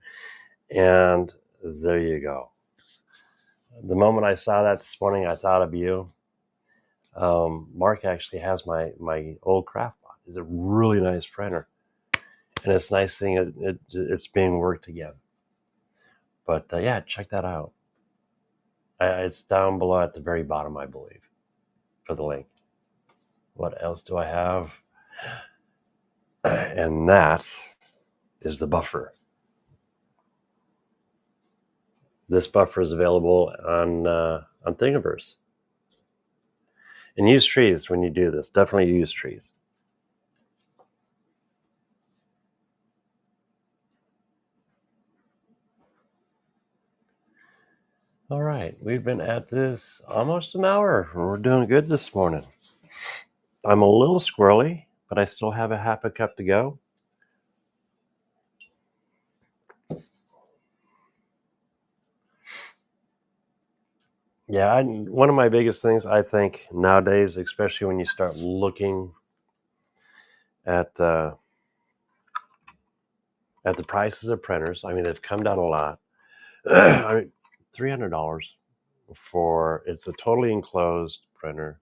And there you go. The moment I saw that this morning, I thought of you. Mark actually has my old CraftBot. It's a really nice printer. And it's a nice thing it's being worked again. But yeah, check that out. It's down below at the very bottom, I believe, for the link. What else do I have? And that is the buffer. This buffer is available on Thingiverse. And use trees when you do this. Definitely use trees. All right, we've been at this almost an hour. We're doing good this morning. I'm a little squirrely, but I still have a half a cup to go. Yeah, one of my biggest things, I think, nowadays, especially when you start looking at the prices of printers, I mean, they've come down a lot. I mean, $300 for, it's a totally enclosed printer.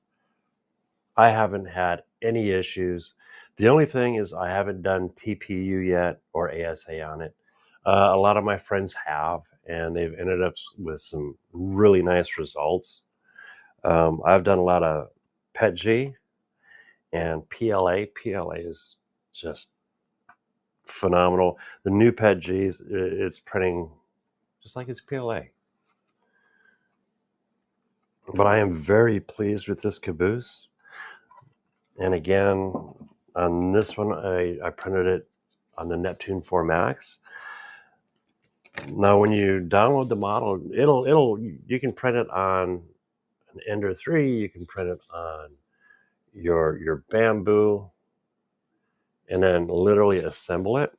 I haven't had any issues. The only thing is I haven't done TPU yet or ASA on it. A lot of my friends have, and they've ended up with some really nice results. I've done a lot of PETG and PLA. PLA is just phenomenal. The new PETGs, it's printing just like it's PLA. But I am very pleased with this Caboose. And again, on this one, I printed it on the Neptune 4 Max. Now, when you download the model, you can print it on an Ender 3. You can print it on your Bamboo, and then literally assemble it.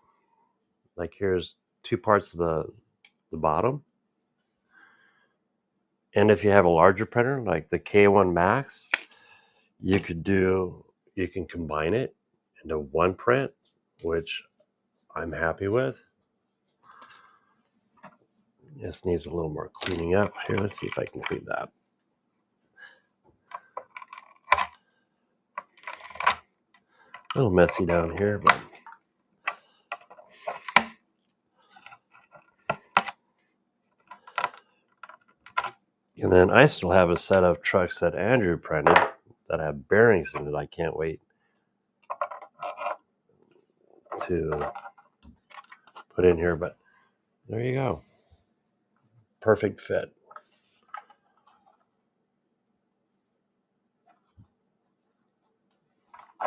Like here's two parts of the bottom. And if you have a larger printer like the K1 Max, you can combine it into one print, which I'm happy with. This needs a little more cleaning up. Here, let's see if I can clean that. A little messy down here, but and then I still have a set of trucks that Andrew printed that have bearings in it. I can't wait to put in here, but there you go. Perfect fit.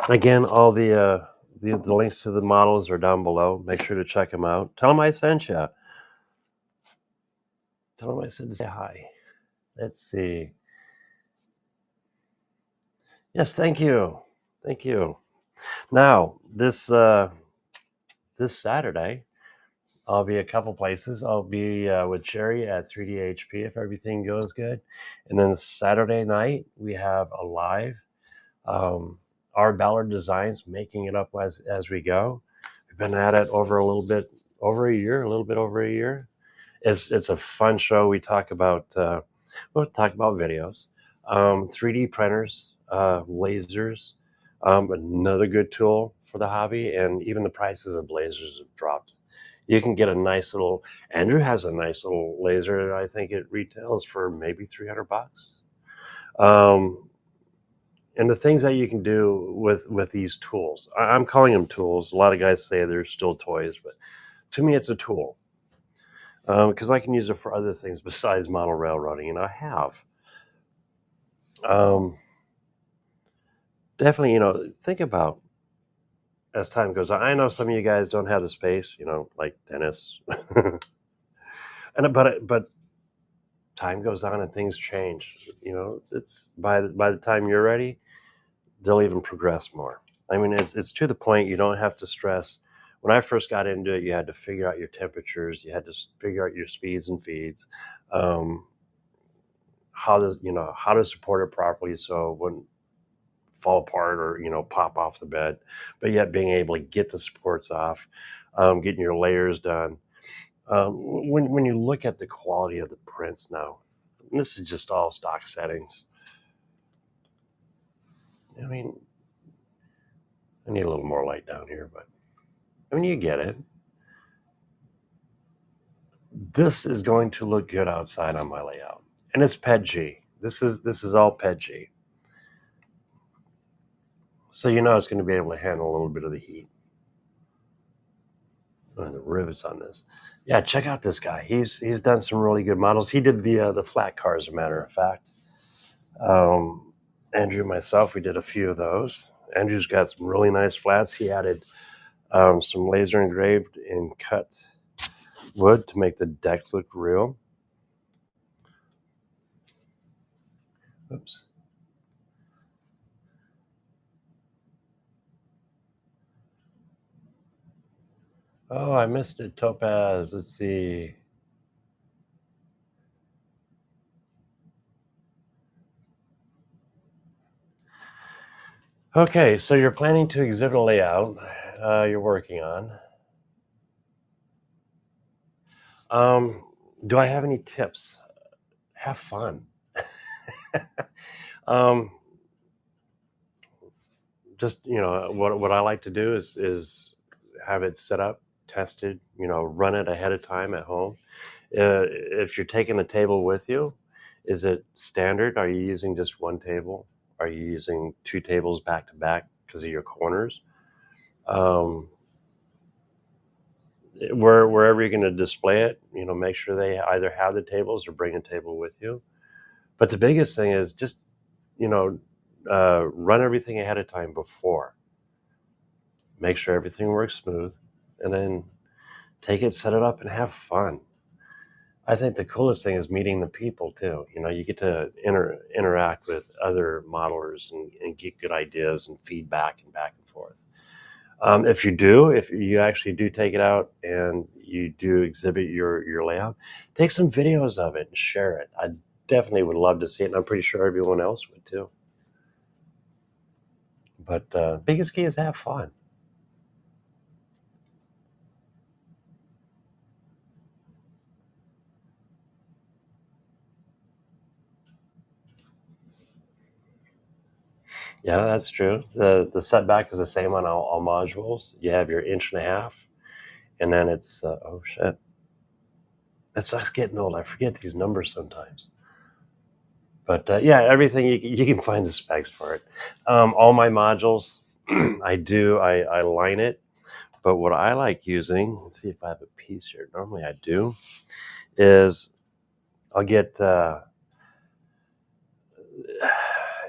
Again, all the links to the models are down below. Make sure to check them out. Tell them I sent you. Tell them I said to say hi. Let's see. Yes, thank you. Thank you. Now, this Saturday, I'll be a couple places. I'll be with Jerry at 3DHP if everything goes good. And then Saturday night, we have a live R Ballard Designs, making it up as we go. We've been at it over a little bit over a year. It's a fun show. We talk about videos, 3D printers, lasers, another good tool for the hobby, and even the prices of lasers have dropped You can get a nice little. Andrew has a nice little laser. I think it retails for maybe $300. And the things that you can do with these tools, I'm calling them tools. A lot of guys say they're still toys, but to me, it's a tool because I can use it for other things besides model railroading, and I have. Um, Definitely, think about as time goes on. I know some of you guys don't have the space, like Dennis, and but time goes on and things change. It's by the time you're ready, they'll even progress more. I mean, it's to the point you don't have to stress. When I first got into it, you had to figure out your temperatures, you had to figure out your speeds and feeds, um, how to support it properly so it wouldn't fall apart or pop off the bed, but yet being able to get the supports off, getting your layers done. When you look at the quality of the prints now, and this is just all stock settings. I mean, I need a little more light down here, but I mean, you get it. This is going to look good outside on my layout, and it's PEG. This is all PEG, so it's going to be able to handle a little bit of the heat. And the rivets on this, yeah. Check out this guy. He's done some really good models. He did the flat car, as a matter of fact. Andrew and myself, we did a few of those. Andrew's got some really nice flats. He added some laser engraved and cut wood to make the decks look real. Oops. Oh, I missed it. Topaz. Let's see. Okay, so you're planning to exhibit a layout you're working on. Do I have any tips? Have fun. Just what I like to do is have it set up, tested, run it ahead of time at home. If you're taking a table with you, is it standard? Are you using just one table? Are you using two tables back to back because of your corners? Wherever you're going to display it, make sure they either have the tables or bring a table with you. But the biggest thing is just run everything ahead of time before. Make sure everything works smooth, and then take it, set it up, and have fun. I think the coolest thing is meeting the people too. You get to interact with other modelers and get good ideas and feedback and back and forth. If you actually do take it out and you do exhibit your layout, take some videos of it and share it. I definitely would love to see it, and I'm pretty sure everyone else would too. But biggest key is have fun. Yeah, that's true. The setback is the same on all modules. You have your 1.5 inch, and then it's oh shit. It sucks getting old. I forget these numbers sometimes. But yeah, everything you can find the specs for it. All my modules, I line it. But what I like using, let's see if I have a piece here. Normally I do, is I'll get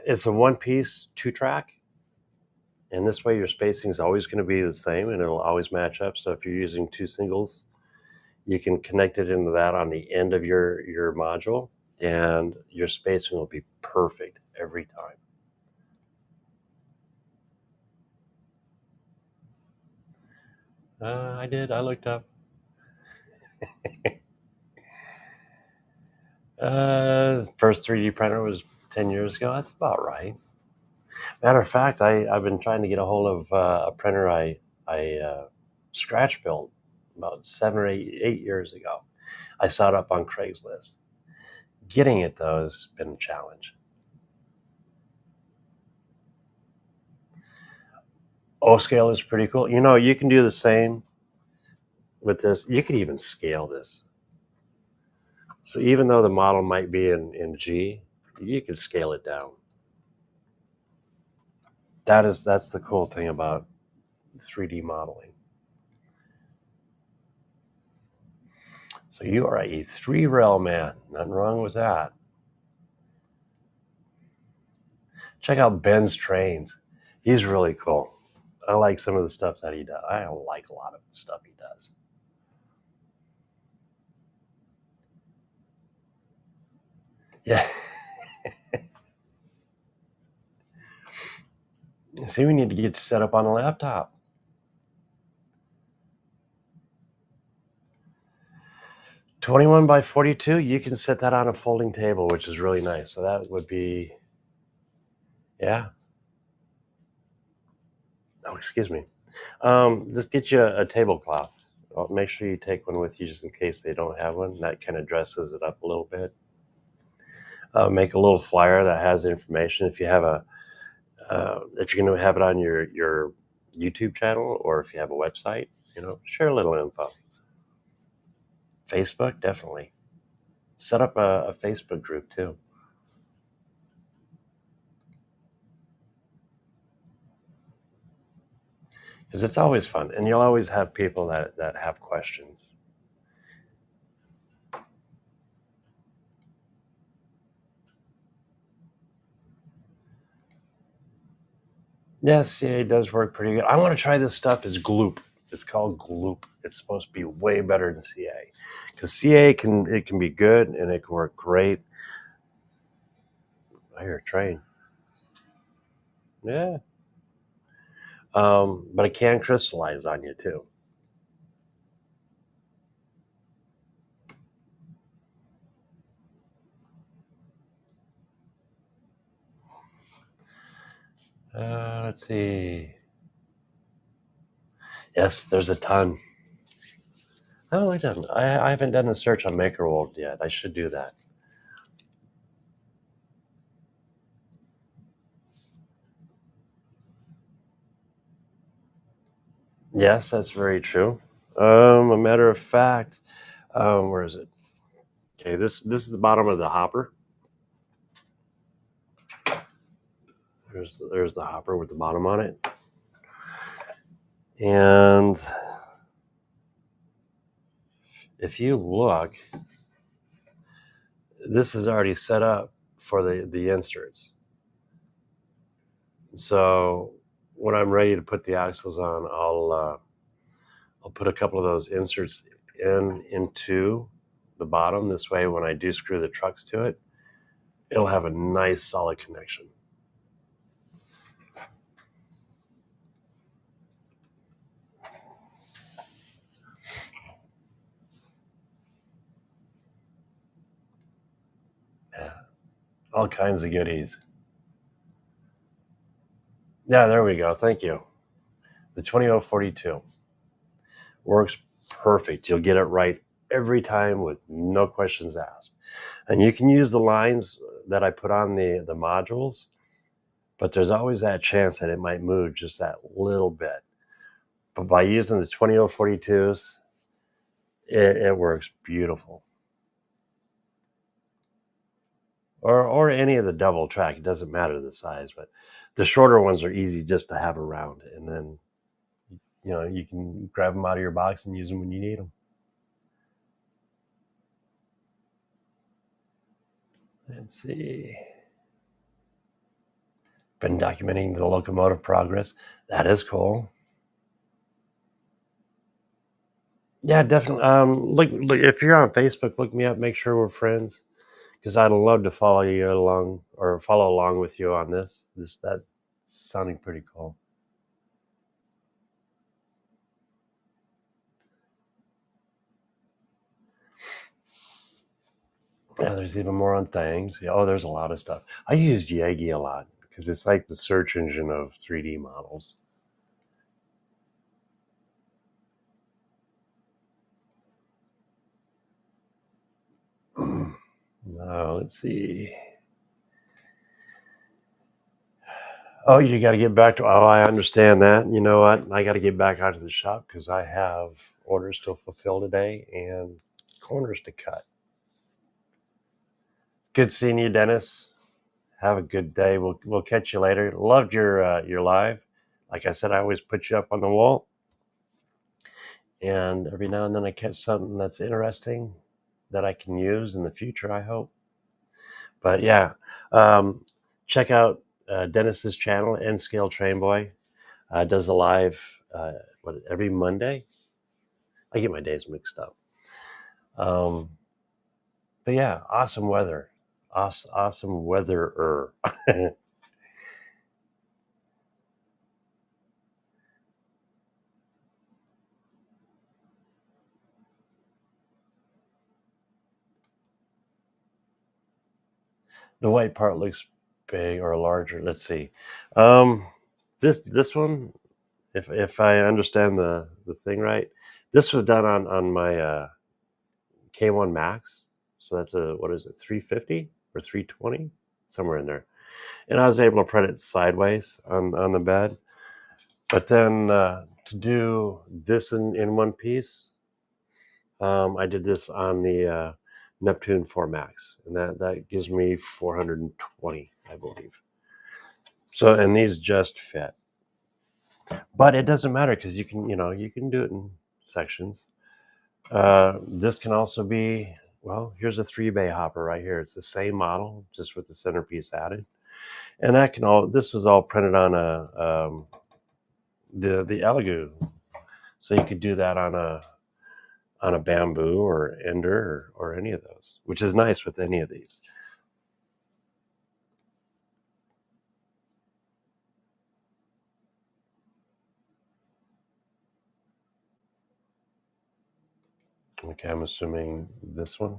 it's a one piece T-Trak. And this way your spacing is always going to be the same and it'll always match up. So if you're using two singles, you can connect it into that on the end of your module, and your spacing will be perfect every time. I did. I looked up. First 3D printer was 10 years ago. That's about right. Matter of fact, I've been trying to get a hold of a printer I scratch built about 7 or 8 years ago. I saw it up on Craigslist. Getting it, though, has been a challenge. O-scale is pretty cool. You can do the same with this, you could even scale this. So even though the model might be in G, you can scale it down. That's the cool thing about 3D modeling. So you are a 3-rail man. Nothing wrong with that. Check out Ben's trains. He's really cool. I like some of the stuff that he does. I don't like a lot of the stuff he does. Yeah. See, we need to get you set up on a laptop. $21 by $42. You can set that on a folding table, which is really nice. So that would be, yeah. Oh, excuse me. Just get you a tablecloth. Make sure you take one with you just in case they don't have one. That kind of dresses it up a little bit. Make a little flyer that has information. If you have if you're going to have it on your YouTube channel, or if you have a website, share a little info. Facebook, definitely. Set up a Facebook group too. Because it's always fun, and you'll always have people that have questions. Yes, CA does work pretty good. I want to try this stuff. It's Gloop. It's called Gloop. It's supposed to be way better than CA, because CA can be good and it can work great. I hear a train. Yeah. But it can crystallize on you too. Let's see. Yes, there's a ton. Oh, I haven't done a search on MakerWorld yet. I should do that. Yes, that's very true. A matter of fact, where is it? Okay, this is the bottom of the hopper. There's the hopper with the bottom on it. And if you look, this is already set up for the inserts. So when I'm ready to put the axles on, I'll put a couple of those inserts into the bottom. This way, when I do screw the trucks to it, it'll have a nice solid connection. Yeah, all kinds of goodies. Yeah, there we go. Thank you. The 20042 works perfect. You'll get it right every time with no questions asked. And you can use the lines that I put on the modules, but there's always that chance that it might move just that little bit. But by using the 20042s, it works beautiful. Or any of the double track. It doesn't matter the size, but the shorter ones are easy just to have around. And then, you can grab them out of your box and use them when you need them. Let's see. Been documenting the locomotive progress. That is cool. Yeah, definitely. Look, if you're on Facebook, look me up. Make sure we're friends, because I'd love to follow along with you on this. That's sounding pretty cool. Yeah, there's even more on things. Yeah, there's a lot of stuff. I use Yagi a lot because it's like the search engine of 3D models. Now, let's see. Oh, you got to get back to. Oh, I understand that. You know what? I got to get back out to the shop because I have orders to fulfill today and corners to cut. Good seeing you, Dennis. Have a good day. We'll catch you later. Loved your live. Like I said, I always put you up on the wall, and every now and then I catch something that's interesting that I can use in the future, I hope. But yeah, check out Dennis's channel, N Scale Train Boy. Does a live every Monday. I get my days mixed up. But yeah, awesome weather. Awesome weather. The white part looks big or larger. Let's see. This one, if I understand the thing right, this was done on my K1 Max. So that's what is it, 350 or 320? Somewhere in there. And I was able to print it sideways on the bed. But then to do this in one piece, I did this on the Neptune 4 Max, and that gives me 420, I believe. So, and these just fit, but it doesn't matter because you can do it in sections. This can also be, well, here's a 3-bay hopper right here. It's the same model, just with the centerpiece added, and that can all. This was all printed on the Elegoo, so you could do that on a bamboo or ender or any of those, which is nice with any of these. Okay, I'm assuming this one.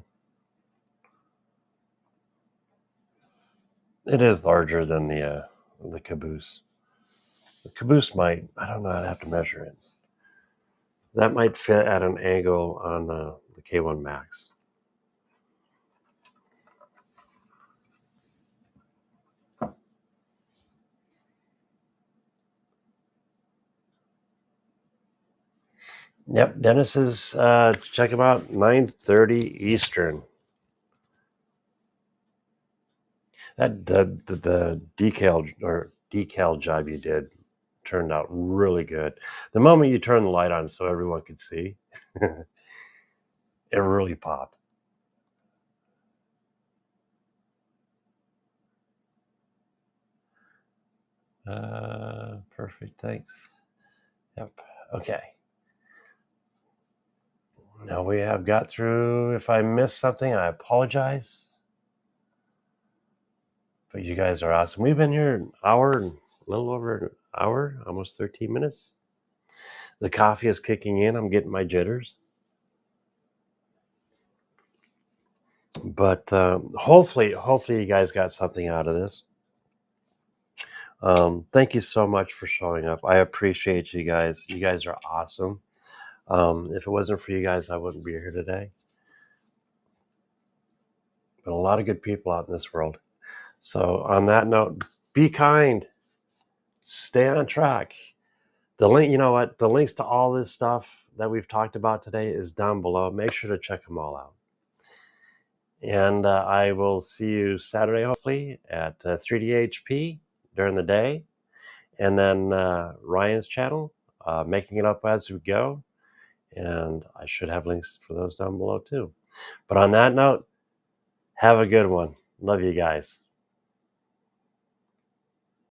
It is larger than the Caboose. The Caboose might, I don't know, I'd have to measure it. That might fit at an angle on the K1 Max. Yep, Dennis is, check him out, 9:30 Eastern. That the decal job you did turned out really good. The moment you turned the light on so everyone could see, it really popped. Perfect, thanks. Yep, okay. Now we have got through. If I missed something, I apologize. But you guys are awesome. We've been here an hour, a little over an hour, almost 13 minutes. The coffee is kicking in. I'm getting my jitters. But hopefully you guys got something out of this. Thank you so much for showing up. I appreciate you guys. You guys are awesome. If it wasn't for you guys, I wouldn't be here today. But a lot of good people out in this world. So on that note, be kind. Stay on track. The link, you know what? The links to all this stuff that we've talked about today is down below. Make sure to check them all out. And I will see you Saturday, hopefully, at 3DHP during the day. And then Ryan's channel, Making It Up As We Go. And I should have links for those down below too. But on that note, have a good one. Love you guys.